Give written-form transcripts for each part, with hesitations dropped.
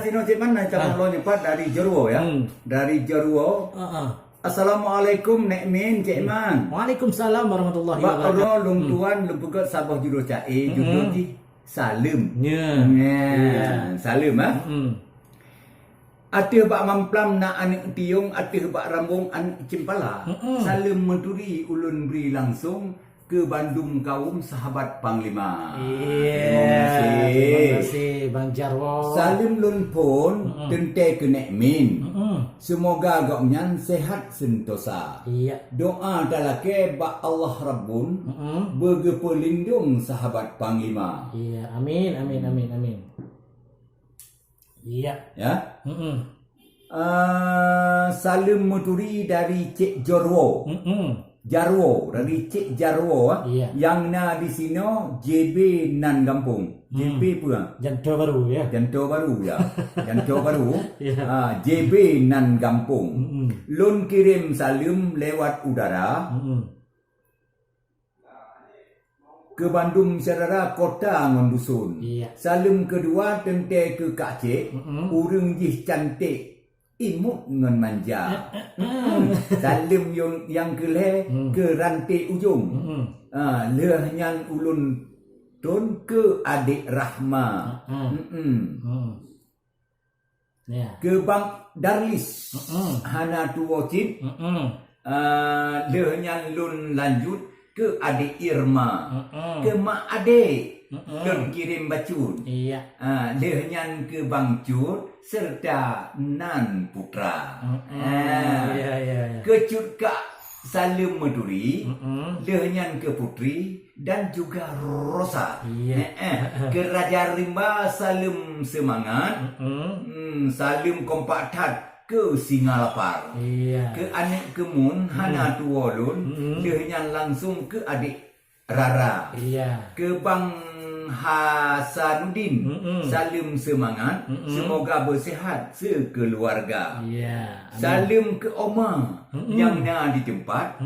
sino cik mana cara lo nyepat dari Jerwo ya. Dari Jerwo. Assalamualaikum Nek Min Cik Man. Waalaikumsalam warahmatullahi wabarakatuh. Pak Lung Tuan Lumpukat Sabah Judul Cai Judul di Salim. Ya. Salim ah. Ati bak mamplam na anik tiung, ati bak rambung anik cimpala. Salim menturi ulun beri langsung ke Bandung kaum sahabat Panglima. Terima kasih Bang Jarwo. Salim lun pun tente ke Nek Min. Semoga goknyan sehat sentosa. Iya. Doa dalake bak Allah Rabbun bege pelindung sahabat Panglima. Iya, amin amin amin amin. Iya. Ya. Salim menturi dari Cik Jarwo. Jarwo dari Cik Jarwo Iya. yang na di sini JB nan kampung. JB pula. Janto baru ya. Janto baru ya. Janto baru. Iya. JB nan kampung. Lun kirim salim lewat udara ke Bandung saudara kota ngondusun. Iya. Salim kedua tente ke Kak Cik. Urang jih cantik. Imut ngon manja. Salim yang kele ke rantai ujung. Lehnya ulun tun ke adik Rahma. Ya. Ke Bang Darlis. Hana tuwocit. Lehnya lun lanjut ke adik Irma. Ke mak adik. Lun kirim bacun. Iya. Lehnya ke Bang Cut serta Nan Putra. Iya iya. Kecut Kak Salim Meduri, lehnya ke Putri dan juga Rosa. Iya. Ke Raja Rimba Salim semangat. Salim kompak tat ke Singalapar. Iya. Ke anak kemun Hana Tuolun, lehnya langsung ke adik Rara. Iya. Ke Bang Hasanuddin, salim semangat, semoga bersihat sekeluarga. Iya. Salim ke Oma yang na di tempat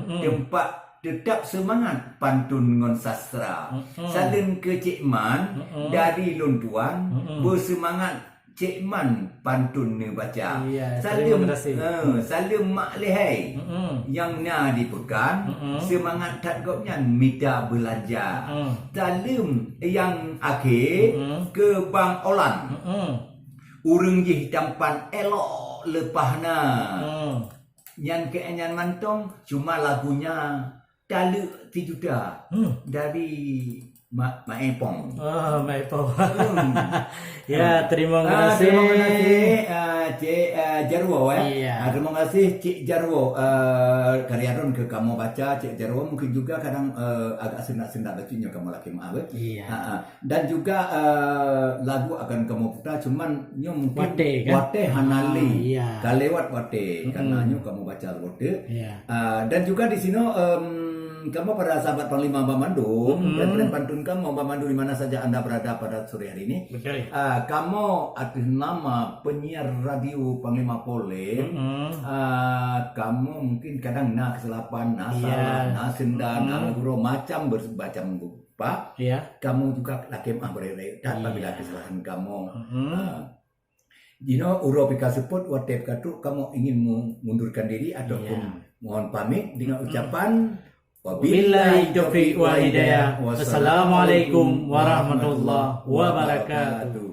tetap semangat pantun ngon sastra. Salim ke Cik Man dari Lun Tuan, bersemangat Cik Man pantun ni baca. Iya, Salim terima kasih. Salim Mak Lehai yang na di pekan, semangat tak gopnya minta belanja. Salim yang akhir ke Bang Olan. Urang jih tampan elok lepahna. Yang ke mantong cuma lagunya Tala Tijuta dari Mak Epong. Oh, Mak Epong. Ya, terima kasih. Terima kasih Cik Jarwo Iya. Terima kasih Cik Jarwo. Karyaron ke kamu baca Cik Jarwo mungkin juga kadang agak sendak-sendak bacanya kamu laki maaf. Iya. Dan juga lagu akan kamu putar cuman nyo mungkin Wate, kan? Wate Hanali. Iya. Kalewat Wate karena nyo kamu baca Wate. Iya. Dan juga di sini kamu para sahabat Panglima Bamandung dan pantun kamu Bamandung di mana saja Anda berada pada sore hari ini. Betul. Kamu atas nama penyiar radio Panglima Polem, kamu mungkin kadang nak kesilapan, nak salah, nak sendan, nak guru macam bermacam rupa. Iya. Kamu juga laki mah berai apabila kesalahan kamu. Uro pika support watep katu kamu ingin mengundurkan diri ataupun mohon pamit dengan ucapan Wabillahi taufiq wal hidayah. Wassalamualaikum warahmatullahi wabarakatuh.